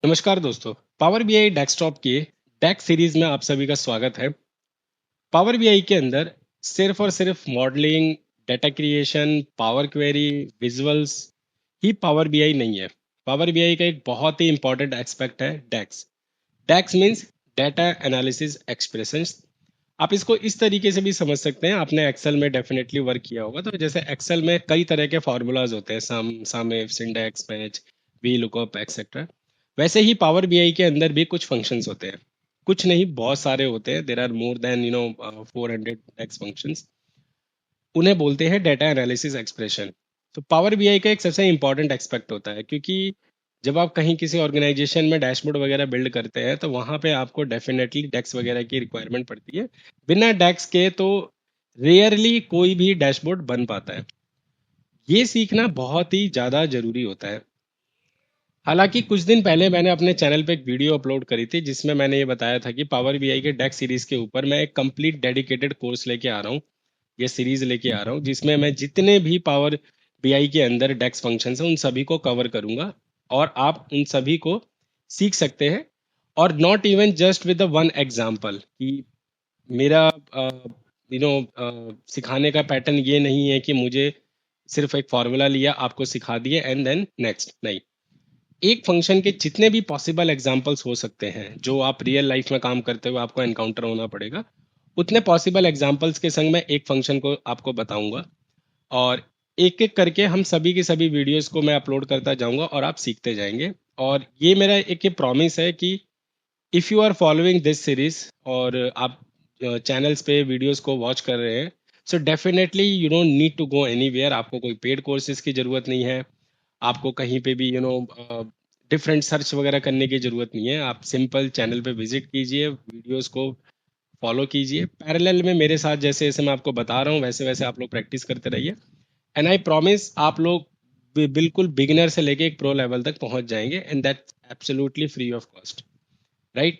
नमस्कार दोस्तों। Power BI desktop के डेक सीरीज में आप सभी का स्वागत है। पावर बीआई के अंदर सिर्फ और सिर्फ modelling, data creation, power query, visuals ही पावर बीआई नहीं है। पावर बीआई का एक बहुत ही इंपॉर्टेंट एस्पेक्ट है डेक्स। डेक्स मीन्स डेटा एनालिसिस एक्सप्रेशंस। आप इसको इस तरीके से भी समझ सकते हैं, आपने एक्सेल में डेफिनेटली वर्क किया होगा। तो जैसे एक्सेल में कई तरह के फार्मूलाज होते हैं, sum, sum if, index, match, V lookup etcetera. वैसे ही पावर बीआई के अंदर भी कुछ फंक्शंस होते हैं। कुछ नहीं, बहुत सारे होते हैं। There are more than 400 X functions. उन्हें बोलते हैं डेटा एनालिसिस एक्सप्रेशन। तो पावर बीआई का एक सबसे इंपॉर्टेंट एक्सपेक्ट होता है, क्योंकि जब आप कहीं किसी ऑर्गेनाइजेशन में डैशबोर्ड वगैरह बिल्ड करते हैं तो वहाँ पे आपको डेफिनेटली डेक्स वगैरह की रिक्वायरमेंट पड़ती है। बिना डेक्स के तो रेयरली कोई भी डैशबोर्ड बन पाता है। ये सीखना बहुत ही ज़्यादा ज़रूरी होता है। हालांकि कुछ दिन पहले मैंने अपने चैनल पे एक वीडियो अपलोड करी थी जिसमें मैंने ये बताया था कि पावर बीआई के डेक्स सीरीज के ऊपर मैं एक कंप्लीट डेडिकेटेड कोर्स लेके आ रहा हूँ। ये सीरीज लेके आ रहा हूँ जिसमें मैं जितने भी पावर बीआई के अंदर डेक्स फंक्शंस हैं उन सभी को कवर करूंगा। और आप उन सभी को सीख सकते हैं। और not even just with the one example कि मेरा सिखाने का पैटर्न ये नहीं है कि मुझे सिर्फ एक फॉर्मूला लिया, आपको सिखा दिए एंड देन नेक्स्ट। नहीं, एक फंक्शन के जितने भी पॉसिबल एग्जांपल्स हो सकते हैं जो आप रियल लाइफ में काम करते हुए आपको एनकाउंटर होना पड़ेगा, उतने पॉसिबल एग्जांपल्स के संग मैं एक फंक्शन को आपको बताऊंगा। और एक एक करके हम सभी की सभी वीडियोस को मैं अपलोड करता जाऊंगा और आप सीखते जाएंगे। और ये मेरा एक प्रॉमिस है कि if you are following this series और आप चैनल्स पे वीडियोस को वॉच कर रहे हैं, so definitely you don't need to go anywhere. आपको कोई पेड कोर्सेज की ज़रूरत नहीं है। आपको कहीं पे भी डिफरेंट सर्च वगैरह करने की ज़रूरत नहीं है। आप सिंपल चैनल पे विजिट कीजिए, वीडियोस को फॉलो कीजिए पैरेलल में मेरे साथ। जैसे जैसे मैं आपको बता रहा हूँ वैसे वैसे आप लोग प्रैक्टिस करते रहिए। एंड आई प्रॉमिस आप लोग बिल्कुल बिगिनर से लेके एक प्रो लेवल तक पहुंच जाएंगे, and that absolutely free of cost. Right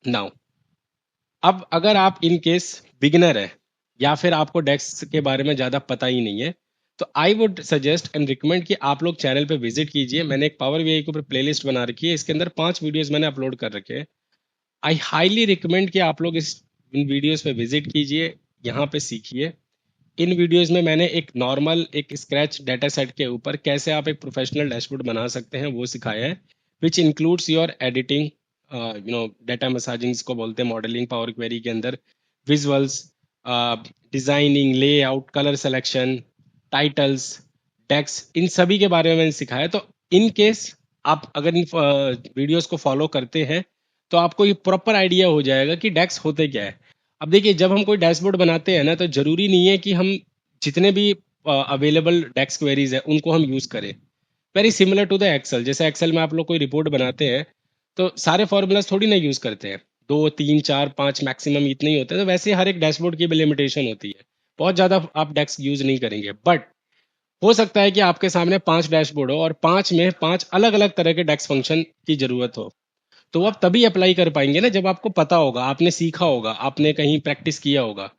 now, अब अगर आप इन केस बिगिनर है या फिर आपको डेस्क के बारे में ज़्यादा पता ही नहीं है, तो I would suggest and recommend कि आप लोग चैनल पे विजिट कीजिए। मैंने एक पावर बीआई के ऊपर प्लेलिस्ट बना रखी है, इसके अंदर 5 वीडियोस मैंने अपलोड कर रखे हैं। आई हाईली रिकमेंड कि आप लोग इस इन वीडियोस पे विजिट कीजिए, यहाँ पे सीखिए। इन वीडियोस में मैंने एक नॉर्मल एक स्क्रैच डाटा सेट के ऊपर कैसे आप एक प्रोफेशनल डैशबोर्ड बना सकते हैं वो सिखाया है, which includes your editing, data massaging को बोलते हैं, मॉडलिंग पावर क्वेरी के अंदर, visuals, designing, layout, colour selection, titles, text, इन सभी के बारे में मैंने सिखाया है। तो इन केस आप अगर इन वीडियोस को फॉलो करते हैं तो आपको ये प्रॉपर आइडिया हो जाएगा कि डेक्स होते क्या है। अब देखिए, जब हम कोई डैशबोर्ड बनाते हैं ना, तो जरूरी नहीं है कि हम जितने भी अवेलेबल डेक्स क्वेरीज है उनको हम यूज करें। Very similar to the Excel. जैसे एक्सेल में आप लोग कोई रिपोर्ट बनाते हैं तो सारे फॉर्मूलाज थोड़ी ना यूज करते हैं, 2 3 4 5 मैक्सिमम इतने ही होते हैं। तो वैसे हर एक डैशबोर्ड की भी लिमिटेशन होती है, बहुत ज़्यादा आप डेक्स यूज नहीं करेंगे। बट हो सकता है कि आपके सामने 5 डैशबोर्ड हो और 5 में 5 अलग अलग तरह के डेक्स फंक्शन की जरूरत हो। तो आप तभी अप्लाई कर पाएंगे ना जब आपको पता होगा, आपने सीखा होगा, आपने कहीं प्रैक्टिस किया होगा।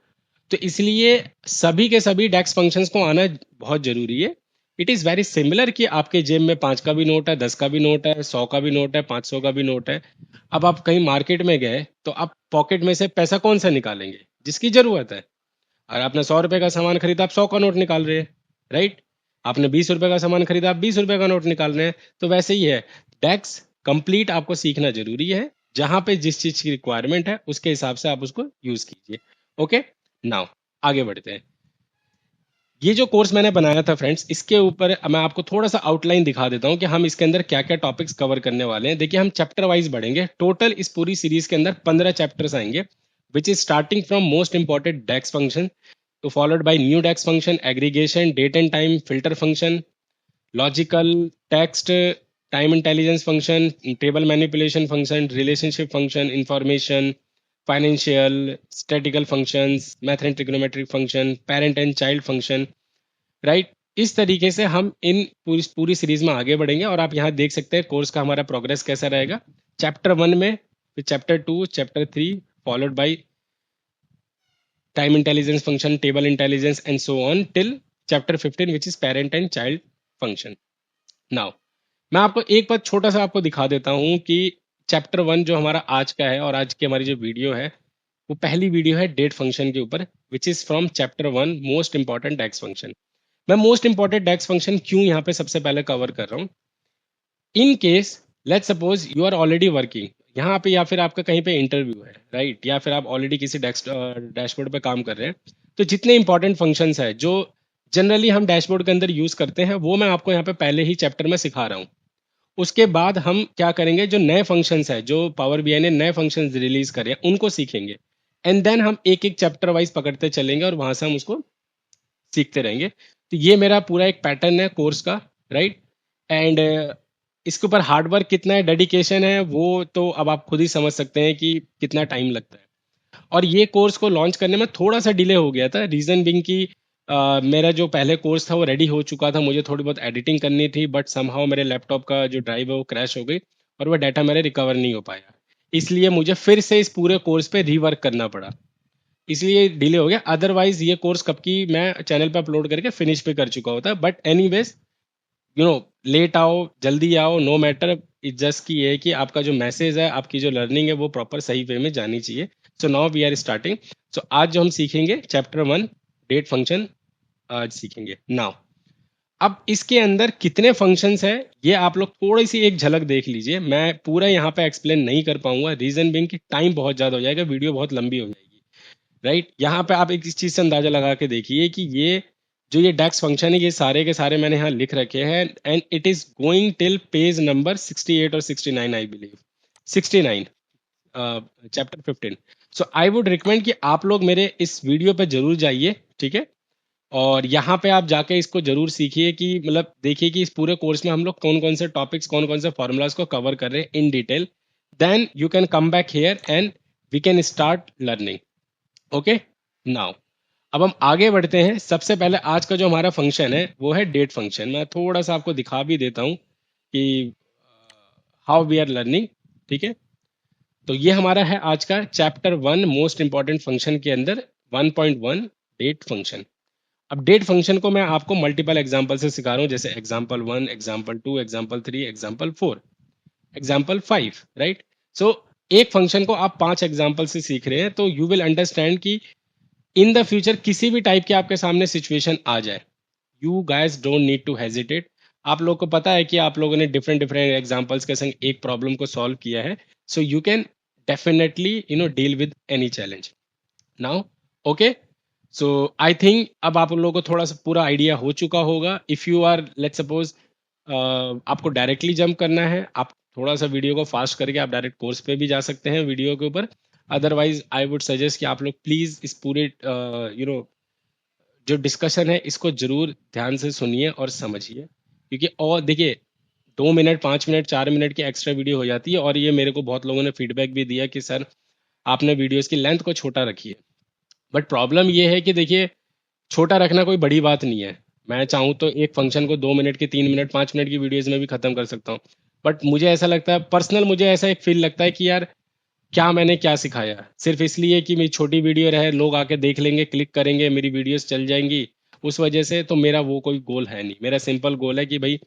तो इसलिए सभी के सभी डेक्स फंक्शंस को आना बहुत जरूरी है। इट इज़ वेरी सिमिलर कि आपके जेब में 5 का भी नोट है, 10 का भी नोट है, 100 का भी नोट है, 500 का भी नोट है। अब आप कहीं मार्केट में गए तो आप पॉकेट में से पैसा कौन सा निकालेंगे? जिसकी जरूरत है। अगर आपने 100 रुपए का सामान खरीदा, आप 100 का नोट निकाल रहे हैं। राइट? आपने 20 रुपए का सामान खरीदा, आप 20 रुपए का नोट निकाल रहे हैं। तो वैसे ही है, डेक्स कंप्लीट आपको सीखना जरूरी है। जहां पे जिस चीज की रिक्वायरमेंट है उसके हिसाब से आप उसको यूज कीजिए। ओके, नाउ आगे बढ़ते हैं। ये जो कोर्स मैंने बनाया था फ्रेंड्स, इसके ऊपर मैं आपको थोड़ा सा आउटलाइन दिखा देता हूँ कि हम इसके अंदर क्या क्या टॉपिक्स कवर करने वाले हैं। देखिए, हम चैप्टर वाइज बढ़ेंगे। टोटल इस पूरी सीरीज के अंदर 15 चैप्टर्स आएंगे, which is starting from most important DAX function, तो followed by new DAX function, aggregation, date and time, filter function, logical, text, time intelligence function, table manipulation function, relationship function, information, financial, statistical functions, math and trigonometric function, parent and child function, right? इस तरीके से हम इन पूरी पूरी series में आगे बढ़ेंगे। और आप यहाँ देख सकते हैं कोर्स का हमारा प्रोग्रेस कैसा रहेगा। चैप्टर 1 में, फिर chapter 2, chapter 3, followed by time intelligence function, table intelligence, and so on till chapter 15, which is parent and child function. Now, मैं आपको एक बार छोटा सा आपको दिखा देता हूँ कि चैप्टर 1 जो हमारा आज का है और आज की हमारी जो वीडियो है वो पहली वीडियो है डेट फंक्शन के ऊपर, which is from chapter 1 most important DAX function. मैं मोस्ट इंपॉर्टेंट डेक्स फंक्शन क्यों यहाँ पे सबसे पहले कवर कर रहा हूँ, in case let's suppose you are already working यहाँ पे, या फिर आपका कहीं पे इंटरव्यू है राइट, या फिर आप ऑलरेडी किसी डैशबोर्ड पे काम कर रहे हैं, तो जितने इंपॉर्टेंट फंक्शंस है जो जनरली हम डैशबोर्ड के अंदर यूज करते हैं वो मैं आपको यहाँ पे पहले ही चैप्टर में सिखा रहा हूँ। उसके बाद हम क्या करेंगे, जो नए फंक्शंस है जो पावर बीआई ने नए फंक्शंस रिलीज करे हैं उनको सीखेंगे, एंड देन हम एक एक चैप्टर वाइज पकड़ते चलेंगे और वहां से हम उसको सीखते रहेंगे। तो ये मेरा पूरा एक पैटर्न है कोर्स का, राइट। एंड इसके ऊपर हार्डवर्क कितना है, डेडिकेशन है, वो तो अब आप खुद ही समझ सकते हैं कि कितना टाइम लगता है। और ये कोर्स को लॉन्च करने में थोड़ा सा डिले हो गया था, रीज़न बिंग कि मेरा जो पहले कोर्स था वो रेडी हो चुका था, मुझे थोड़ी बहुत एडिटिंग करनी थी, बट समहाउ मेरे लैपटॉप का जो ड्राइव है वो क्रैश हो गई और वह डाटा मेरे रिकवर नहीं हो पाया। इसलिए मुझे फिर से इस पूरे कोर्स पे रीवर्क करना पड़ा, इसलिए डिले हो गया। अदरवाइज ये कोर्स कब की मैं चैनल पे अपलोड करके फिनिश पे कर चुका होता। But anyways you know, late आओ जल्दी आओ नो मैटर, इट जस्ट की ये है कि आपका जो मैसेज है, आपकी जो लर्निंग है वो प्रॉपर सही वे में जानी चाहिए। So now we are starting. So आज जो हम सीखेंगे चैप्टर 1 डेट फंक्शन आज सीखेंगे। नाउ अब इसके अंदर कितने फंक्शंस हैं ये आप लोग थोड़ी सी एक झलक देख लीजिए। मैं पूरा यहाँ पे एक्सप्लेन नहीं कर पाऊंगा, रीजन बिंग कि टाइम बहुत ज़्यादा हो जाएगा, वीडियो बहुत लंबी हो जाएगी, राइट। यहाँ पे आप एक इस चीज़ से अंदाजा लगा के देखिए कि ये जो ये डेक्स फंक्शन है ये सारे के सारे मैंने यहाँ लिख रखे हैं, and it is going till page number 68 और 69 I believe, 69 chapter 15। So I would recommend कि आप लोग मेरे इस वीडियो पे जरूर जाइए, ठीक है, और यहाँ पे आप जाके इसको जरूर सीखिए कि मतलब देखिए कि इस पूरे कोर्स में हम लोग कौन कौन से टॉपिक्स कौन कौन से फॉर्मूलाज को कवर कर रहे हैं in detail. Then you can come back here and we can start learning. Okay, now अब हम आगे बढ़ते हैं। सबसे पहले आज का जो हमारा फंक्शन है वो है डेट फंक्शन। मैं थोड़ा सा आपको दिखा भी देता हूँ कि हाउ वी आर लर्निंग, ठीक है। तो ये हमारा है आज का चैप्टर 1 मोस्ट इंपॉर्टेंट फंक्शन के अंदर 1.1 डेट फंक्शन। अब डेट फंक्शन को मैं आपको मल्टीपल एग्जाम्पल से सिखा रहा हूँ, जैसे example 1, example 2, example 3, example 4, example 5, right. So एक फंक्शन को आप 5 एग्जाम्पल से सीख रहे हैं तो यू विल अंडरस्टैंड कि इन द फ्यूचर किसी भी टाइप के आपके सामने सिचुएशन आ जाए, you guys don't need to hesitate. आप लोगों को पता है कि आप लोगों ने डिफरेंट डिफरेंट एग्जांपल्स के संग एक प्रॉब्लम को सॉल्व किया है, so you can definitely deal with any challenge now. Okay, so I think अब आप लोगों को थोड़ा सा पूरा आइडिया हो चुका होगा। If you are let's suppose आपको डायरेक्टली जंप करना है, आप थोड़ा सा वीडियो को फास्ट करके आप डायरेक्ट कोर्स पे भी जा सकते हैं वीडियो के ऊपर। अदरवाइज आई वुड सजेस्ट कि आप लोग प्लीज़ इस पूरे जो डिस्कशन है इसको जरूर ध्यान से सुनिए और समझिए, क्योंकि और देखिए 2 मिनट 5 मिनट 4 मिनट की एक्स्ट्रा वीडियो हो जाती है, और ये मेरे को बहुत लोगों ने फीडबैक भी दिया कि सर आपने वीडियोस की लेंथ को छोटा रखिए। बट प्रॉब्लम ये है कि देखिए छोटा रखना कोई बड़ी बात नहीं है। मैं चाहूँ तो एक फंक्शन को 2 मिनट की 3 मिनट 5 मिनट की वीडियोज में भी खत्म कर सकता हूँ। बट मुझे ऐसा लगता है पर्सनल, मुझे ऐसा एक फील लगता है कि यार क्या मैंने क्या सिखाया, सिर्फ इसलिए कि मेरी छोटी वीडियो रहे, लोग आके देख लेंगे, क्लिक करेंगे, मेरी वीडियोस चल जाएंगी उस वजह से, तो मेरा वो कोई गोल है नहीं। मेरा सिंपल गोल है कि भाई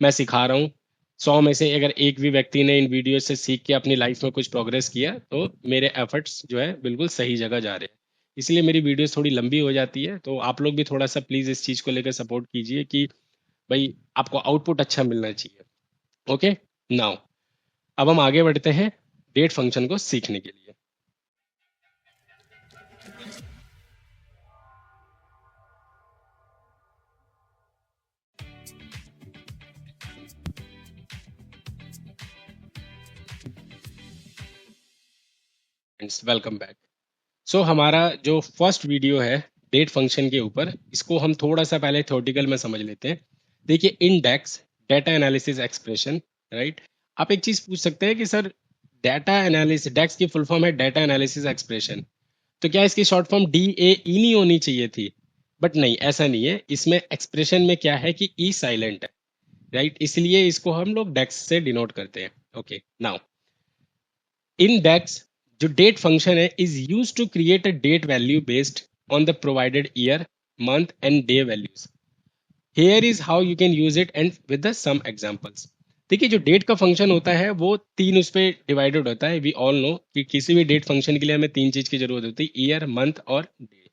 मैं सिखा रहा हूँ, 100 में से अगर एक भी व्यक्ति ने इन वीडियो से सीख के अपनी लाइफ में कुछ प्रोग्रेस किया तो मेरे एफर्ट्स जो है बिल्कुल सही जगह जा रहे हैं। इसलिए मेरी वीडियोस थोड़ी लंबी हो जाती है, तो आप लोग भी थोड़ा सा प्लीज़ इस चीज़ को लेकर सपोर्ट कीजिए कि भाई आपको आउटपुट अच्छा मिलना चाहिए। ओके, नाउ अब हम आगे बढ़ते हैं डेट फंक्शन को सीखने के लिए। Welcome back. सो हमारा जो फर्स्ट वीडियो है डेट फंक्शन के ऊपर, इसको हम थोड़ा सा पहले थ्योरेटिकल में समझ लेते हैं। देखिए index data analysis expression, right. आप एक चीज पूछ सकते हैं कि सर डेटा एनालिसिस, डेक्स की फुल फॉर्म है डेटा एनालिसिस एक्सप्रेशन, तो क्या इसकी शॉर्ट फॉर्म DAE नहीं होनी चाहिए थी? बट नहीं, ऐसा नहीं है। इसमें एक्सप्रेशन में क्या है कि ई साइलेंट है, राइट, इसलिए इसको हम लोग डेक्स से डिनोट करते हैं। ओके, नाउ इन डेक्स जो डेट फंक्शन है is use to create a date value based on the provided year, month and day values. Here is how you can use it and with the some examples. देखिए जो date का function होता है वो तीन उस पे डिवाइडेड होता है। वी ऑल नो कि किसी भी डेट फंक्शन के लिए हमें तीन चीज की जरूरत होती है, ईयर, मंथ और डे,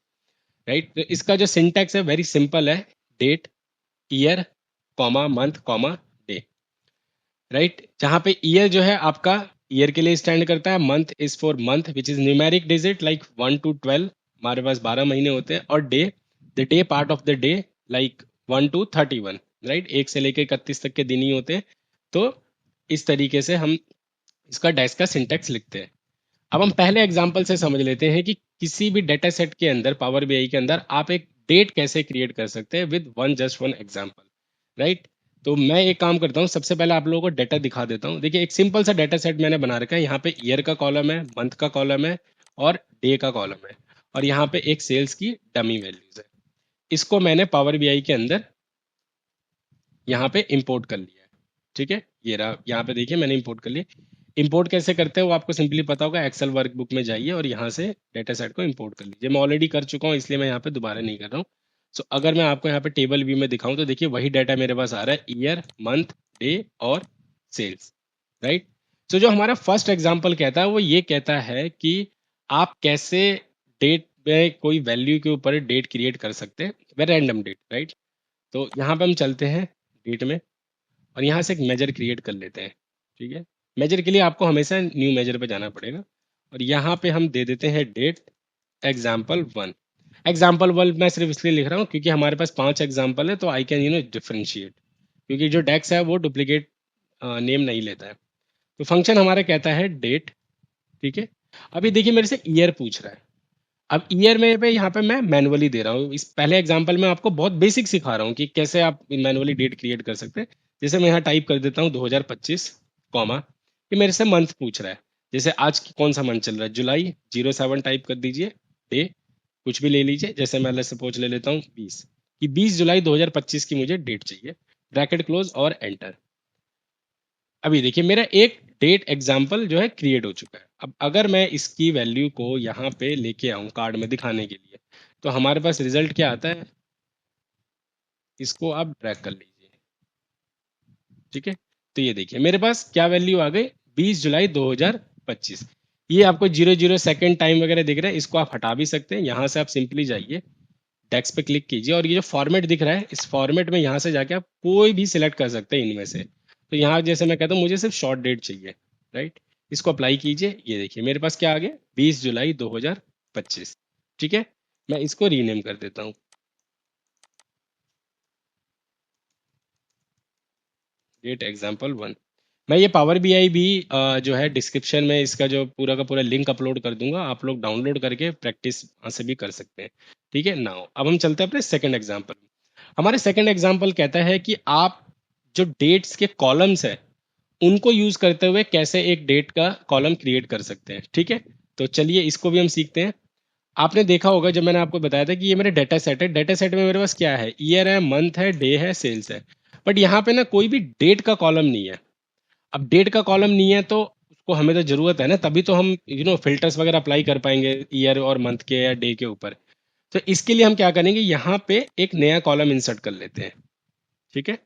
राइट। तो इसका जो सिंटैक्स है वेरी सिंपल है, date, year, comma, month, comma, day, right. जहाँ पे ईयर जो है आपका ईयर के लिए स्टैंड करता है, month is for month which is numeric digit like 1 to 12, हमारे पास 12 महीने होते हैं, और day, the day part of the day like 1 to 31, right, 1 से लेकर 31 तक के दिन ही होते हैं। तो इस तरीके से हम इसका डैश का सिंटेक्स लिखते हैं। अब हम पहले एग्जांपल से समझ लेते हैं कि किसी भी डेटा सेट के अंदर, पावर बीआई के अंदर, आप एक डेट कैसे क्रिएट कर सकते हैं विद वन एग्जांपल, राइट। तो मैं एक काम करता हूँ, सबसे पहले आप लोगों को डेटा दिखा देता हूँ। देखिए एक सिंपल सा डेटा सेट मैंने बना रखा है। यहाँ पे ईयर का कॉलम है, मंथ का कॉलम है और डे का कॉलम है, और यहाँ पे एक सेल्स की डमी वैल्यूज है। इसको मैंने पावर बीआई के अंदर यहाँ पे इंपोर्ट कर लिया है, ठीक है। ये रहा, यहाँ पे देखिए मैंने इंपोर्ट कर लिया। इंपोर्ट कैसे करते हैं वो आपको सिंपली पता होगा, एक्सेल वर्कबुक में जाइए और यहाँ से डेटा सेट को इंपोर्ट कर लीजिए। मैं ऑलरेडी कर चुका हूँ इसलिए मैं यहाँ पे दोबारा नहीं कर रहा हूँ। सो अगर मैं आपको यहाँ पे टेबल व्यू में दिखाऊं तो देखिए वही डाटा मेरे पास आ रहा है, ईयर, मंथ, डे और सेल्स, राइट। सो जो हमारा फर्स्ट एग्जाम्पल कहता है वो ये कहता है कि आप कैसे डेट में कोई वैल्यू के ऊपर डेट क्रिएट कर सकते हैं, वे रैंडम डेट, राइट। तो यहाँ पे हम चलते हैं डेट में और यहाँ से एक मेजर क्रिएट कर लेते हैं, ठीक है। मेजर के लिए आपको हमेशा न्यू मेजर पे जाना पड़ेगा, और यहाँ पे हम दे देते हैं डेट एग्जाम्पल 1। एग्जाम्पल 1 मैं सिर्फ इसलिए लिख रहा हूँ क्योंकि हमारे पास 5 एग्जाम्पल है, तो आई कैन डिफरेंशिएट, क्योंकि जो डेक्स है वो डुप्लीकेट नेम नहीं लेता है। तो फंक्शन हमारा कहता है डेट, ठीक है। अभी देखिए मेरे से ईयर पूछ रहा है। अब ईयर में पे यहाँ पे मैं मैनुअली दे रहा हूँ। इस पहले एग्जांपल में आपको बहुत बेसिक सिखा रहा हूँ कि कैसे आप मैनुअली डेट क्रिएट कर सकते हैं। जैसे मैं यहाँ टाइप कर देता हूँ 2025, कॉमा, ये मेरे से मंथ पूछ रहा है। जैसे आज कौन सा मंथ चल रहा है, जुलाई, 07 टाइप कर दीजिए, डे कुछ भी ले लीजिए, जैसे मैं सपोज ले लेता हूँ 20, कि 20 जुलाई 2025 की मुझे डेट चाहिए, ब्रैकेट क्लोज और एंटर। अभी देखिए मेरा एक डेट एग्जाम्पल जो है क्रिएट हो चुका है। अब अगर मैं इसकी वैल्यू को यहाँ पे लेके आऊँ कार्ड में दिखाने के लिए, तो हमारे पास रिजल्ट क्या आता है, इसको आप ड्रैग कर लीजिए, ठीक है। तो ये देखिए मेरे पास क्या वैल्यू आ गई, 20 जुलाई 2025। ये आपको 00 सेकेंड टाइम वगैरह दिख रहा है, इसको आप हटा भी सकते हैं। यहाँ से आप सिंपली जाइए, टेक्स्ट पे क्लिक कीजिए, और ये जो फॉर्मेट दिख रहा है इस फॉर्मेट में यहाँ से जाके आप कोई भी सिलेक्ट कर सकते हैं इनमें से। तो यहाँ जैसे मैं कहता हूँ मुझे सिर्फ शॉर्ट डेट चाहिए, राइट। इसको अप्लाई कीजिए, ये देखिए मेरे पास क्या आ गया, 20 जुलाई 2025, ठीक है। मैं इसको रीनेम कर देता हूँ, डेट एग्जाम्पल 1। मैं ये पावर बीआई भी जो है डिस्क्रिप्शन में इसका जो पूरा का पूरा लिंक अपलोड कर दूंगा, आप लोग डाउनलोड करके प्रैक्टिस वहाँ से भी कर सकते हैं, ठीक है। नाउ अब हम चलते हैं अपने सेकंड एग्जाम्पल। हमारे सेकंड एग्जाम्पल कहता है कि आप जो डेट्स के कॉलम्स है उनको यूज करते हुए कैसे एक डेट का कॉलम क्रिएट कर सकते हैं, ठीक है। तो चलिए इसको भी हम सीखते हैं। आपने देखा होगा जब मैंने आपको बताया था कि ये मेरे डेटा सेट है, डेटा सेट में मेरे पास क्या है, ईयर है, मंथ है, डे है, सेल्स है। बट यहाँ पे ना कोई भी डेट का कॉलम नहीं है। अब डेट का कॉलम नहीं है तो उसको हमें तो जरूरत है ना, तभी तो हम फिल्टर्स वगैरह अप्लाई कर पाएंगे ईयर और मंथ के या डे के ऊपर। तो इसके लिए हम क्या करेंगे, यहाँ पे एक नया कॉलम इंसर्ट कर लेते हैं, ठीक है।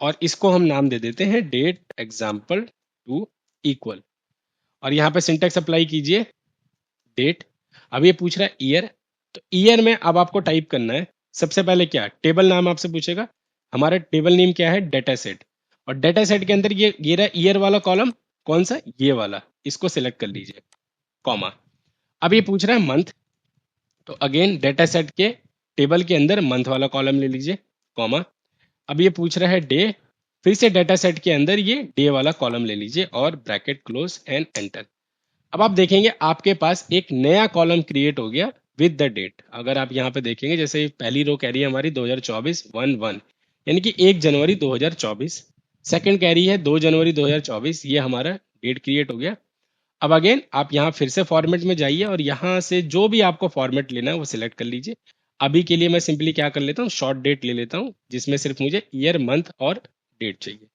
और इसको हम नाम दे देते हैं डेट एग्जाम्पल 2 इक्वल, और यहाँ पे सिंटेक्स अप्लाई कीजिए, डेट। अब ये पूछ रहा है ईयर, तो ईयर में अब आपको टाइप करना है सबसे पहले क्या, टेबल नाम आपसे पूछेगा। हमारा टेबल नेम क्या है, डेटा सेट। और डेटा सेट के अंदर ये रहा ईयर वाला कॉलम, कौन सा, ये वाला, इसको सिलेक्ट कर लीजिए, कॉमा। अब ये पूछ रहा है मंथ, तो अगेन डेटा सेट के टेबल के अंदर मंथ वाला कॉलम ले लीजिए, कॉमा। अब ये पूछ रहा है डे, फिर से डेटा सेट के अंदर ये डे वाला कॉलम ले लीजिए और ब्रैकेट क्लोज एंड एंटर। अब आप देखेंगे आपके पास एक नया कॉलम क्रिएट हो गया विद द डेट। अगर आप यहाँ पे देखेंगे, जैसे पहली रो कह रही है हमारी 2024 1/1, यानी कि 1 जनवरी 2024। सेकंड कह रही है 2 जनवरी 2024, ये हमारा डेट क्रिएट हो गया। अब अगेन आप यहाँ फिर से फॉर्मेट में जाइए और यहाँ से जो भी आपको फॉर्मेट लेना है वो सिलेक्ट कर लीजिए। अभी के लिए मैं सिंपली क्या कर लेता हूँ, शॉर्ट डेट ले लेता हूँ, जिसमें सिर्फ मुझे ईयर, मंथ और डेट चाहिए,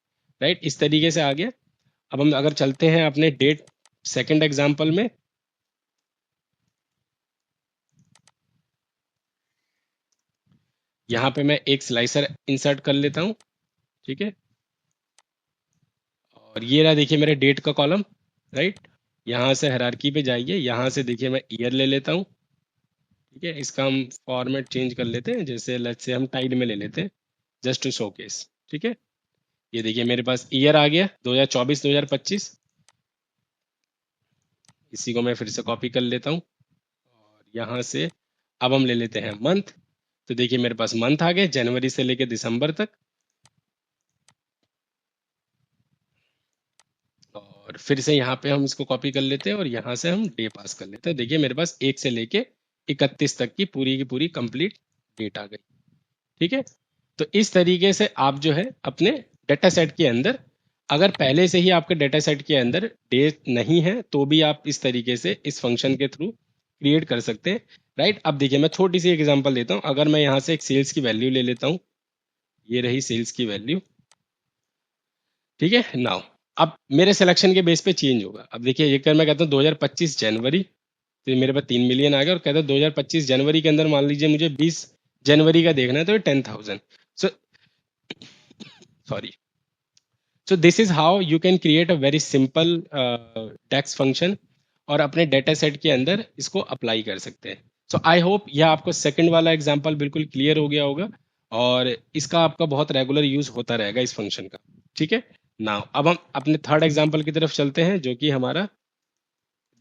राइट। इस तरीके से आ गया। अब हम अगर चलते हैं अपने डेट सेकंड एग्जाम्पल में, यहाँ पे मैं एक स्लाइसर इंसर्ट कर लेता हूँ, ठीक है। और ये रहा देखिए मेरे डेट का कॉलम, राइट। यहाँ से हायरार्की पे जाइए, यहाँ से देखिए मैं ईयर ले लेता हूँ, ठीक है। इसका हम फॉर्मेट चेंज कर लेते हैं, जैसे लेट्स से हम टाइड में ले लेते हैं जस्ट टू शोकेस, ठीक है। ये देखिए मेरे पास ईयर आ गया 2024 2025। इसी को मैं फिर से कॉपी कर लेता हूँ और यहाँ से अब हम ले लेते हैं मंथ। तो देखिए मेरे पास मंथ आ गए जनवरी से लेके दिसंबर तक, और फिर से यहाँ पे हम इसको कॉपी कर लेते हैं और यहाँ से हम डे पास कर लेते हैं। देखिए मेरे पास 1 से लेके 31 तक की पूरी कंप्लीट डेट आ गई, ठीक है। तो इस तरीके से आप जो है अपने डेटा सेट के अंदर, अगर पहले से ही आपके डेटा सेट के अंदर डेट नहीं है तो भी आप इस तरीके से इस फंक्शन के थ्रू क्रिएट कर सकते हैं, राइट। अब देखिए मैं छोटी सी एग्जांपल देता हूँ। अगर मैं यहाँ से एक सेल्स की वैल्यू ले लेता हूँ, ये रही सेल्स की वैल्यू, ठीक है। नाउ अब मेरे सिलेक्शन के बेस पे चेंज होगा। अब देखिए ये कर मैं कहता हूँ 2025 जनवरी, तो ये मेरे पास 3 मिलियन आ गया, और कहता है 2025 जनवरी के अंदर मान लीजिए मुझे 20 जनवरी का देखना है तो ये 10,000। So sorry, so this is how you can create a very simple text function और अपने डेटा सेट के अंदर इसको अप्लाई कर सकते हैं। सो आई होप यह आपको सेकंड वाला एग्जांपल बिल्कुल क्लियर हो गया होगा, और इसका आपका बहुत रेगुलर यूज होता रहेगा इस फंक्शन का, ठीक है। नाउ अब हम अपने थर्ड एग्जांपल की तरफ चलते हैं, जो कि हमारा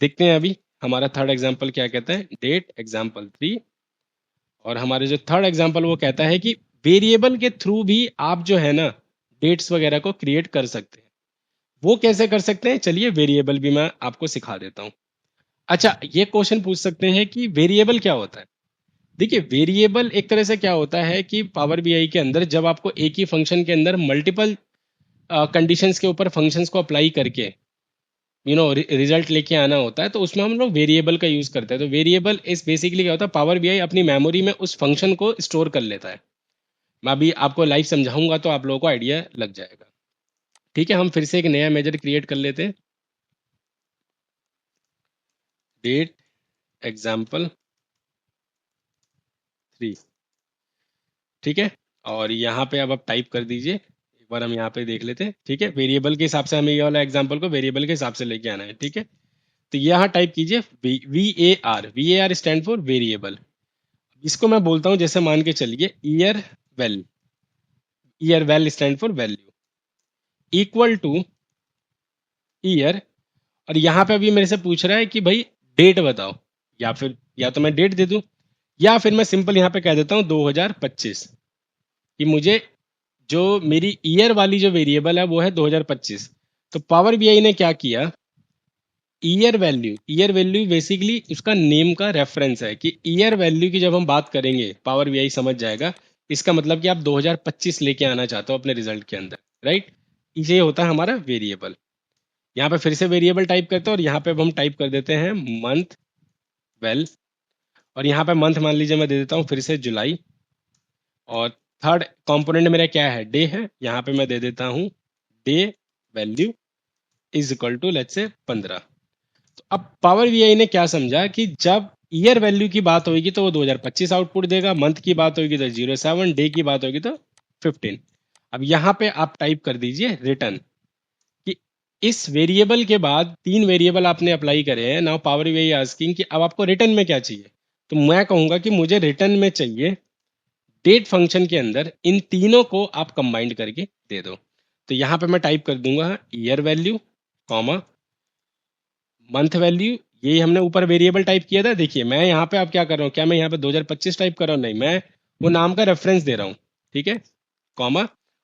देखते हैं अभी हमारा थर्ड एग्जांपल क्या कहता है। डेट एग्जांपल 3, और हमारे जो थर्ड एग्जांपल वो कहता है कि वेरिएबल के थ्रू भी आप जो है ना डेट्स वगैरह को क्रिएट कर सकते हैं। वो कैसे कर सकते हैं, चलिए वेरिएबल भी मैं आपको सिखा देता हूँ। अच्छा, ये क्वेश्चन पूछ सकते हैं कि वेरिएबल क्या होता है। देखिए वेरिएबल एक तरह से क्या होता है कि पावर बीआई के अंदर जब आपको एक ही फंक्शन के अंदर मल्टीपल कंडीशंस के ऊपर फंक्शंस को अप्लाई करके रिजल्ट लेके आना होता है, तो उसमें हम लोग वेरिएबल का यूज करते हैं। तो वेरिएबल इस बेसिकली क्या होता है, पावर बीआई अपनी मेमोरी में उस फंक्शन को स्टोर कर लेता है। मैं अभी आपको लाइव समझाऊंगा तो आप लोगों को आइडिया लग जाएगा, ठीक है। हम फिर से एक नया मेजर क्रिएट कर लेते हैं, डेट एग्जाम्पल 3, ठीक है। और यहाँ पे अब आप टाइप कर दीजिए, एक बार हम यहाँ पे देख लेते हैं, ठीक है। वेरिएबल के हिसाब से हमें ये वाला एग्जाम्पल को वेरिएबल के हिसाब से लेके आना है, ठीक है। तो यहाँ टाइप कीजिए V A R stand for variable. इसको मैं बोलता हूँ, जैसे मान के चलिए year well stand for value equal two year, और यहाँ पे अभी मेरे से पूछ रहा है कि भाई डेट बताओ, या तो मैं डेट दे दूं, या फिर मैं सिंपल यहाँ पे कह देता हूँ 2025, कि मुझे जो मेरी ईयर वाली जो वेरिएबल है वो है 2025। तो पावर बीआई ने क्या किया, ईयर वैल्यू बेसिकली उसका नेम का रेफरेंस है, कि ईयर वैल्यू की जब हम बात करेंगे पावर बीआई समझ जाएगा इसका मतलब कि आप 2025 लेके आना चाहते हो अपने रिजल्ट के अंदर, राइट। ये होता है हमारा वेरिएबल। यहाँ पे फिर से वेरिएबल टाइप करते हैं और यहाँ पे अब हम टाइप कर देते हैं मंथ वेल, और यहाँ पे मंथ मान लीजिए मैं दे देता हूँ फिर से जुलाई, और थर्ड कंपोनेंट मेरा क्या है, डे है। यहाँ पे मैं दे देता हूँ day value is equal to let's say 15। तो अब पावर वीआई ने क्या समझा कि जब ईयर वैल्यू की बात होगी तो वो 2025 आउटपुट देगा, मंथ की बात होगी तो 07, डे की बात होगी तो 15। अब यहाँ पे आप टाइप कर दीजिए रिटर्न, कि इस वेरिएबल के बाद 3 वेरिएबल आपने अप्लाई करे हैं। नाउ पावर वीआई आस्किंग कि अब आपको रिटर्न में क्या चाहिए। तो मैं कहूंगा कि मुझे रिटर्न में चाहिए डेट फंक्शन के अंदर इन तीनों को आप कंबाइंड करके दे दो। तो यहाँ पे मैं टाइप कर दूंगा year value comma month value, यही हमने ऊपर वेरिएबल टाइप किया था। देखिए मैं यहाँ पे अब क्या कर रहा हूँ, क्या मैं यहाँ पे 2025 टाइप कर रहा हूँ, नहीं, मैं वो नाम का रेफरेंस दे रहा हूँ, ठीक है, कॉमा,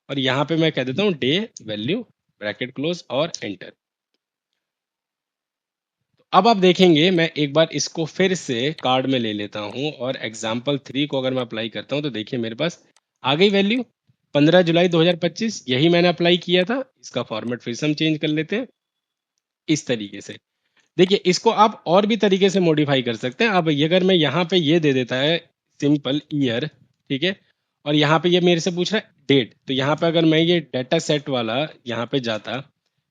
और यहाँ पे मैं कह देता हूँ डे वैल्यू ब्रैकेट क्लोज और एंटर। अब आप देखेंगे मैं एक बार इसको फिर से कार्ड में ले लेता हूँ और एग्जाम्पल 3 को अगर मैं अप्लाई करता हूँ तो देखिए मेरे पास आ गई वैल्यू 15 जुलाई 2025, यही मैंने अप्लाई किया था। इसका फॉर्मेट फिर से हम चेंज कर लेते हैं इस तरीके से। देखिए इसको आप और भी तरीके से मॉडिफाई कर सकते हैं। अब ये अगर मैं यहाँ पे ये दे देता है सिंपल ईयर, ठीक है, और यहाँ पे ये मेरे से पूछ रहा है डेट, तो यहाँ पे अगर मैं ये डेटा सेट वाला यहाँ पे जाता,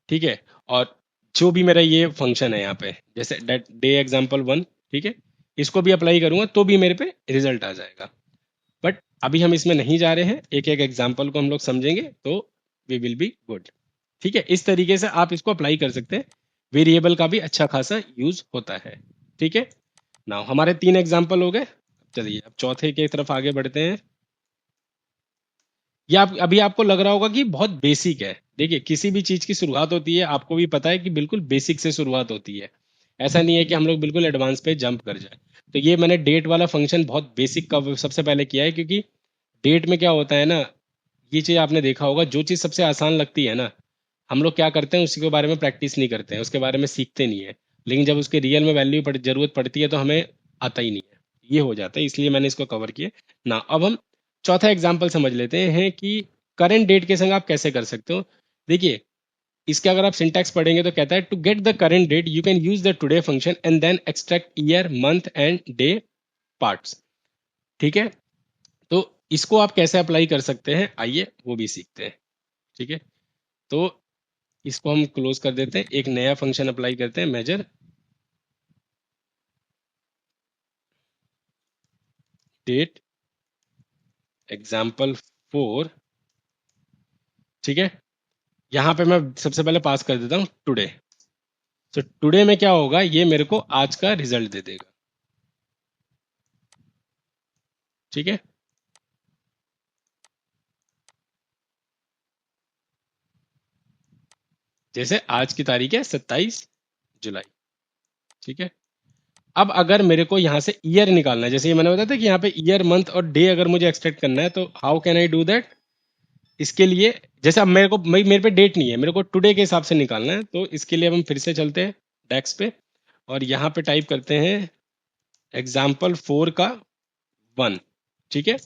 ठीक है, और जो भी मेरा ये फंक्शन है यहाँ पे जैसे डे एग्जाम्पल 1, ठीक है, इसको भी अप्लाई करूंगा तो भी मेरे पे रिजल्ट आ जाएगा। बट अभी हम इसमें नहीं जा रहे हैं, एक एक एग्जाम्पल को हम लोग समझेंगे तो वी विल बी गुड। ठीक है, इस तरीके से आप इसको अप्लाई कर सकते हैं। वेरिएबल का भी अच्छा खासा यूज होता है। ठीक है, नाउ हमारे 3 एग्जाम्पल हो गए। चलिए अब चौथे की तरफ आगे बढ़ते हैं। ये आप अभी आपको लग रहा होगा कि बहुत बेसिक है। देखिए, किसी भी चीज की शुरुआत होती है, आपको भी पता है कि बिल्कुल बेसिक से शुरुआत होती है। ऐसा नहीं है कि हम लोग बिल्कुल एडवांस पे जंप कर जाए। तो ये मैंने डेट वाला फंक्शन बहुत बेसिक का सबसे पहले किया है, क्योंकि डेट में क्या होता है ना, ये चीज आपने देखा होगा, जो चीज सबसे आसान लगती है ना, हम लोग क्या करते हैं, उसी के बारे में प्रैक्टिस नहीं करते हैं, उसके बारे में सीखते नहीं है। लेकिन जब उसके रियल में जरूरत पड़ती है तो हमें आता ही नहीं है। ये हो जाता है, इसलिए मैंने इसको कवर किया ना। अब हम चौथा एग्जाम्पल समझ लेते हैं कि करंट डेट के संग आप कैसे कर सकते हो। देखिए, इसके अगर आप सिंटैक्स पढ़ेंगे तो कहता है to get the current date you can use the today function and then extract year month and day parts. ठीक है, तो इसको आप कैसे अप्लाई कर सकते हैं, आइए वो भी सीखते हैं। ठीक है, तो इसको हम क्लोज कर देते हैं, एक नया फंक्शन अप्लाई करते हैं, मेजर डेट एग्जाम्पल 4। ठीक है, यहाँ पे मैं सबसे पहले पास कर देता हूँ टुडे। तो टुडे में क्या होगा, ये मेरे को आज का रिजल्ट दे देगा। ठीक है, जैसे आज की तारीख है 27 जुलाई। ठीक है, अब अगर मेरे को यहाँ से ईयर निकालना है, जैसे ये मैंने बताया था कि यहाँ पे ईयर मंथ और डे अगर मुझे एक्सट्रैक्ट करना है, तो how can I do that. इसके लिए जैसे अब मेरे पे डेट नहीं है, मेरे को टुडे के हिसाब से निकालना है, तो इसके लिए अब हम फिर से चलते हैं डेस्क पे, और यहाँ पे टाइप करते हैं एग्जाम्पल 4 का 1। ठीक है,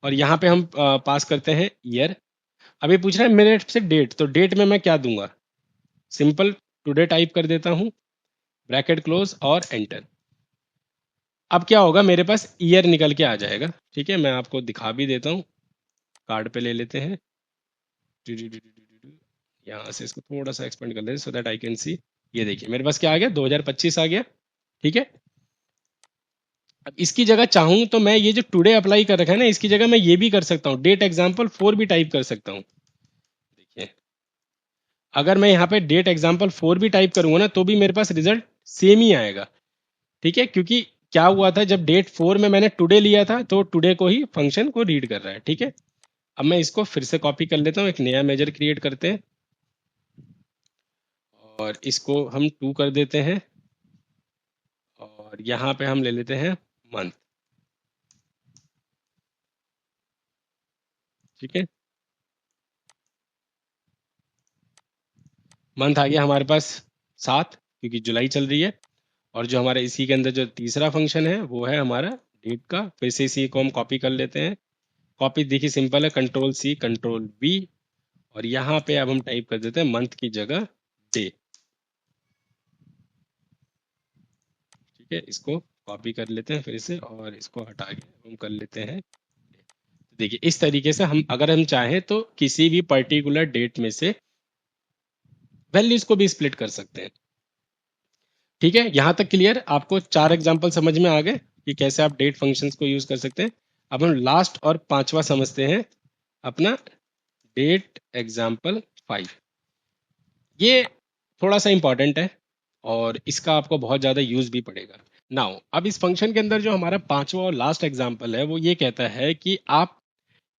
और यहाँ पे हम पास करते हैं ईयर। अभी पूछ रहा है मेरे से डेट, तो डेट में मैं क्या दूंगा, सिंपल टुडे टाइप कर देता हूँ, ब्रैकेट क्लोज और एंटर। अब क्या होगा, मेरे पास ईयर निकल के आ जाएगा। ठीक है, मैं आपको दिखा भी देता हूँ, कार्ड पे ले लेते हैं, यहाँ से इसको थोड़ा सा एक्सपेंड कर लेते हैं so that I can see. ये देखिए मेरे पास क्या आ गया, 2025 आ गया। ठीक है, अब इसकी जगह चाहूँ तो मैं ये जो टुडे अप्लाई कर रखा है ना, इसकी जगह मैं ये भी कर सकता हूँ, डेट एग्जाम्पल 4 भी टाइप कर सकता हूँ। देखिए, अगर मैं यहाँ पे डेट एग्जाम्पल 4 भी टाइप करूंगा ना, तो भी मेरे पास रिजल्ट सेम ही आएगा। ठीक है, क्योंकि क्या हुआ था, जब डेट 4 में मैंने टुडे लिया था, तो टुडे को ही फंक्शन को रीड कर रहा है। ठीक है, अब मैं इसको फिर से कॉपी कर लेता हूँ, एक नया मेजर क्रिएट करते हैं, और इसको हम 2 कर देते हैं, और यहाँ पे हम ले लेते हैं मंथ। ठीक है, मंथ आ गया हमारे पास 7, क्योंकि जुलाई चल रही है। और जो हमारे इसी के अंदर जो तीसरा फंक्शन है वो है हमारा डेट का, फिर से इसी को हम कॉपी कर लेते हैं। कॉपी देखिए सिंपल है, कंट्रोल सी कंट्रोल वी, और यहाँ पे अब हम टाइप कर देते हैं मंथ की जगह डे। ठीक है, इसको कॉपी कर लेते हैं फिर से, और इसको हटा के हम कर लेते हैं। देखिए, इस तरीके से हम अगर हम चाहें तो किसी भी पर्टिकुलर डेट में से वैल्यूज को भी स्प्लिट कर सकते हैं। ठीक है, यहाँ तक क्लियर, आपको 4 एग्जाम्पल समझ में आ गए कि कैसे आप डेट फंक्शंस को यूज कर सकते हैं। अब हम लास्ट और पांचवा समझते हैं अपना, डेट एग्जाम्पल 5। ये थोड़ा सा इंपॉर्टेंट है, और इसका आपको बहुत ज़्यादा यूज भी पड़ेगा। नाउ अब इस फंक्शन के अंदर जो हमारा पांचवा और लास्ट एग्जाम्पल है, वो ये कहता है कि आप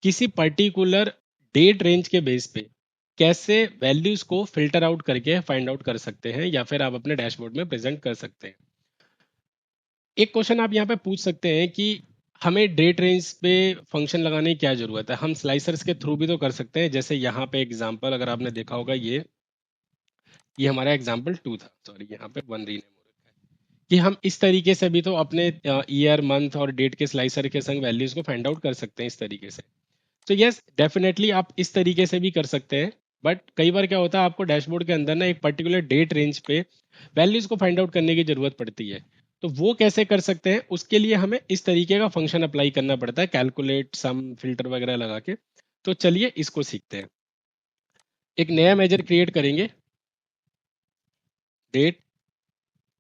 किसी पर्टिकुलर डेट रेंज के बेस पे कैसे वैल्यूज को फिल्टर आउट करके फाइंड आउट कर सकते हैं, या फिर आप अपने डैशबोर्ड में प्रेजेंट कर सकते हैं। एक क्वेश्चन आप यहाँ पे पूछ सकते हैं कि हमें डेट रेंज पे फंक्शन लगाने की क्या जरूरत है, हम स्लाइसर्स के थ्रू भी तो कर सकते हैं। जैसे यहाँ पे एग्जांपल अगर आपने देखा होगा, ये हमारा एग्जांपल 2 था, सॉरी यहाँ पे 1 रीनेम हो रखा है, कि हम इस तरीके से भी तो अपने ईयर मंथ और डेट के स्लाइसर के संग वैल्यूज को फाइंड आउट कर सकते हैं इस तरीके से। तो यस, डेफिनेटली आप इस तरीके से भी कर सकते हैं। बट कई बार क्या होता है, आपको डैशबोर्ड के अंदर ना एक पर्टिकुलर डेट रेंज पे वैल्यूज को फाइंड आउट करने की जरूरत पड़ती है। तो वो कैसे कर सकते हैं, उसके लिए हमें इस तरीके का फंक्शन अप्लाई करना पड़ता है, कैलकुलेट सम फिल्टर वगैरह लगा के। तो चलिए इसको सीखते हैं। एक नया मेजर क्रिएट करेंगे, डेट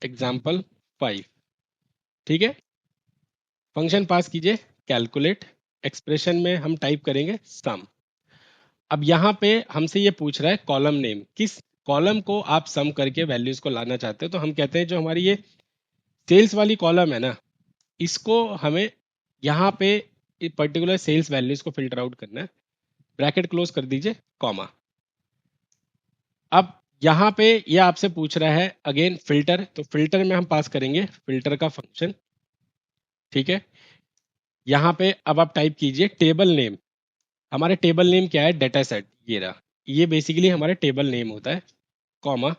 एग्जाम्पल 5। ठीक है, फंक्शन पास कीजिए कैलकुलेट, एक्सप्रेशन में हम टाइप करेंगे सम। अब यहाँ पे हमसे ये पूछ रहा है कॉलम नेम, किस कॉलम को आप सम करके वैल्यूज को लाना चाहते हो। तो हम कहते हैं जो हमारी ये सेल्स वाली कॉलम है ना, इसको हमें यहाँ पे पर्टिकुलर सेल्स वैल्यूज को फिल्टर आउट करना है। ब्रैकेट क्लोज कर दीजिए, कॉमा। अब यहाँ पे ये आपसे पूछ रहा है अगेन फिल्टर, तो फिल्टर में हम पास करेंगे फिल्टर का फंक्शन, ठीक है। यहाँ पे अब आप टाइप कीजिए टेबल नेम। हमारे टेबल नेम क्या है, डेटा सेट, ये रहा, ये बेसिकली हमारे टेबल नेम होता है, कॉमा।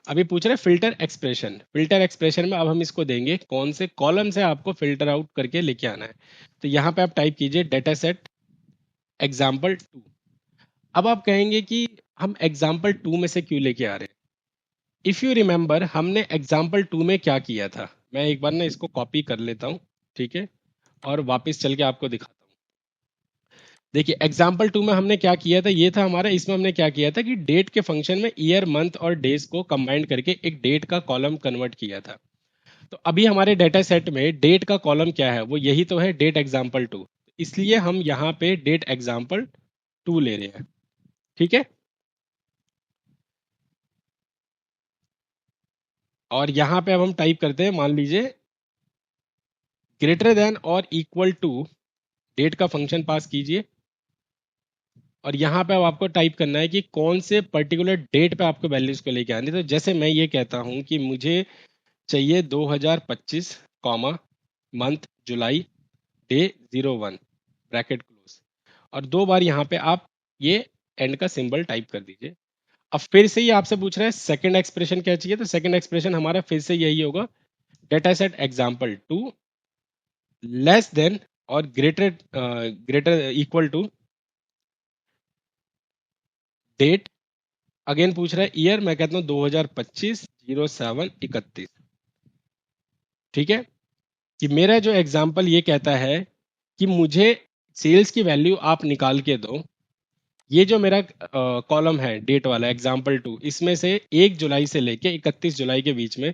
अभी पूछ रहे हैं फिल्टर एक्सप्रेशन, फिल्टर एक्सप्रेशन में अब हम इसको देंगे कौन से कॉलम से आपको फिल्टर आउट करके लेके आना है। तो यहाँ पे आप टाइप कीजिए डेटा सेट एग्जाम्पल 2। अब आप कहेंगे कि हम एग्जाम्पल 2 में से क्यों लेके आ रहे हैं। इफ यू रिमेंबर हमने एग्जाम्पल 2 में क्या किया था, मैं एक बार ना इसको कॉपी कर लेता हूँ, ठीक है, और वापस चल के आपको दिखाता हूँ। देखिए एग्जाम्पल 2 में हमने क्या किया था, ये था हमारा, इसमें हमने क्या किया था कि डेट के फंक्शन में ईयर मंथ और डेज को कंबाइन करके एक डेट का कॉलम कन्वर्ट किया था। तो अभी हमारे डेटा सेट में डेट का कॉलम क्या है, वो यही तो है, डेट एग्जाम्पल 2। इसलिए हम यहाँ पे डेट एग्जाम्पल 2 ले रहे हैं, ठीक है। और यहाँ पे अब हम टाइप करते हैं, मान लीजिए ग्रेटर देन और इक्वल टू डेट का फंक्शन पास कीजिए। और यहाँ पे अब आपको टाइप करना है कि कौन से पर्टिकुलर डेट पे आपको वैल्यूज को लेके आनी है। तो जैसे मैं ये कहता हूँ कि मुझे चाहिए 2025, कॉमा, मंथ जुलाई, डे 01, ब्रैकेट क्लोज, और 2 बार यहाँ पे आप ये एंड का सिंबल टाइप कर दीजिए। अब फिर से ये आपसे पूछ रहा है सेकंड एक्सप्रेशन क्या चाहिए, तो सेकंड एक्सप्रेशन हमारा फिर से यही होगा, data set example 2 less than और greater equal to date, again पूछ रहा है ईयर, मैं कहता हूँ 2025 07 31, ठीक है। कि मेरा जो एग्जाम्पल ये कहता है कि मुझे सेल्स की वैल्यू आप निकाल के दो। ये जो मेरा कॉलम है डेट वाला एग्जाम्पल 2, इसमें से 1 जुलाई से लेके 31 जुलाई के बीच में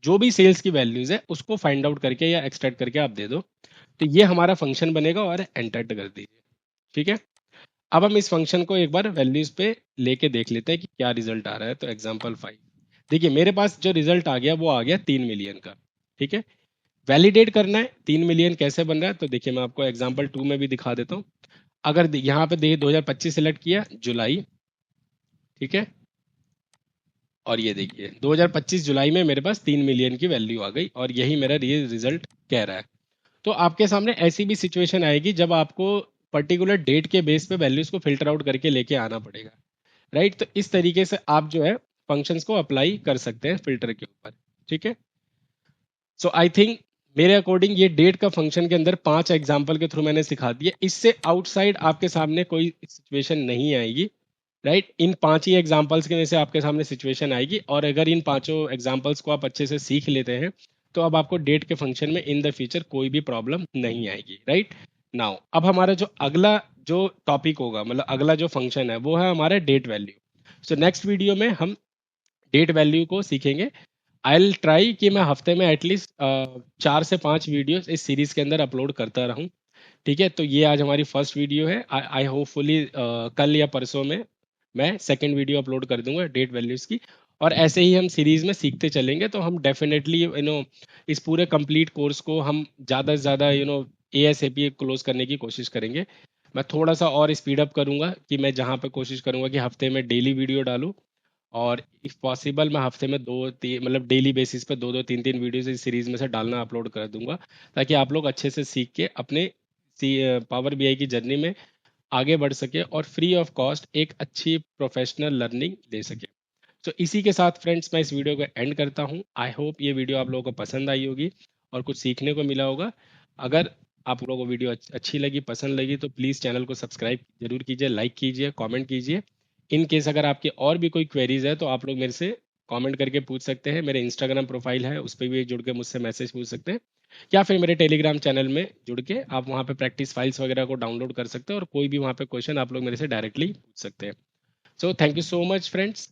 जो भी सेल्स की वैल्यूज है उसको फाइंड आउट करके या एक्सट्रैक्ट करके आप दे दो। तो ये हमारा फंक्शन बनेगा और एंटर कर दीजिए, ठीक है। अब हम इस फंक्शन को एक बार वैल्यूज पे लेके देख लेते हैं कि क्या रिजल्ट आ रहा है। तो एग्जाम्पल 5, देखिए मेरे पास जो रिजल्ट आ गया वो आ गया 3 मिलियन का, ठीक है। वैलिडेट करना है 3 मिलियन कैसे बन रहा है, तो देखिए मैं आपको एग्जाम्पल 2 में भी दिखा देता हूँ। अगर यहाँ पे देखिए 2025 सेलेक्ट किया, जुलाई, ठीक है, और ये देखिए 2025 जुलाई में मेरे पास 3 मिलियन की वैल्यू आ गई, और यही मेरा ये रिजल्ट कह रहा है। तो आपके सामने ऐसी भी सिचुएशन आएगी जब आपको पर्टिकुलर डेट के बेस पे वैल्यूज को फिल्टर आउट करके लेके आना पड़ेगा, राइट। तो इस तरीके से आप जो है फंक्शंस को अप्लाई कर सकते हैं फिल्टर के ऊपर, ठीक है। सो आई थिंक मेरे अकॉर्डिंग ये डेट का फंक्शन के अंदर 5 एग्जाम्पल के थ्रू मैंने सिखा दिया, इससे आउटसाइड आपके सामने कोई सिचुएशन नहीं आएगी, राइट। इन 5 ही एग्जाम्पल्स के में से आपके सामने सिचुएशन आएगी, और अगर इन 5 एग्जाम्पल्स को आप अच्छे से सीख लेते हैं तो अब आपको डेट के फंक्शन में इन द फ्यूचर कोई भी प्रॉब्लम नहीं आएगी, राइट। नाउ अब हमारा जो अगला जो टॉपिक होगा, मतलब अगला जो फंक्शन है वो है हमारा date value. So next video में हम डेट वैल्यू को सीखेंगे। आई विल ट्राई कि मैं हफ्ते में एटलीस्ट 4 से 5 वीडियोस इस सीरीज के अंदर अपलोड करता रहूं, ठीक है। तो ये आज हमारी फर्स्ट वीडियो है। आई होपफुली कल या परसों में मैं सेकंड वीडियो अपलोड कर दूंगा डेट वैल्यूज की। और ऐसे ही हम सीरीज में सीखते चलेंगे, तो हम डेफिनेटली इस पूरे कंप्लीट कोर्स को हम ज़्यादा से ज़्यादा ASAP क्लोज करने की कोशिश करेंगे। मैं थोड़ा सा और स्पीड अप करूंगा कि मैं जहाँ पे कोशिश करूंगा कि हफ्ते में डेली वीडियो डालूं, और इफ़ पॉसिबल मैं हफ्ते में 2-3 मतलब डेली बेसिस पे 2-2 3-3 वीडियोस इस सीरीज में से डालना अपलोड कर दूंगा, ताकि आप लोग अच्छे से सीख के अपने पावर BI की जर्नी में आगे बढ़ सके और फ्री ऑफ कॉस्ट एक अच्छी प्रोफेशनल लर्निंग ले सके। तो इसी के साथ फ्रेंड्स मैं इस वीडियो को एंड करता हूँ। आई होप ये वीडियो आप लोगों को पसंद आई होगी और कुछ सीखने को मिला होगा। अगर आप लोगों को वीडियो अच्छी लगी, पसंद लगी, तो प्लीज़ चैनल को सब्सक्राइब जरूर कीजिए, लाइक कीजिए, कमेंट कीजिए। इन केस अगर आपके और भी कोई क्वेरीज है तो आप लोग मेरे से कमेंट करके पूछ सकते हैं। मेरे इंस्टाग्राम प्रोफाइल है, उस पर भी जुड़ के मुझसे मैसेज पूछ सकते हैं, या फिर मेरे टेलीग्राम चैनल में जुड़ के आप वहाँ पे प्रैक्टिस फाइल्स वगैरह को डाउनलोड कर सकते हैं, और कोई भी वहाँ पे क्वेश्चन आप लोग मेरे से डायरेक्टली पूछ सकते हैं। So thank you so much friends.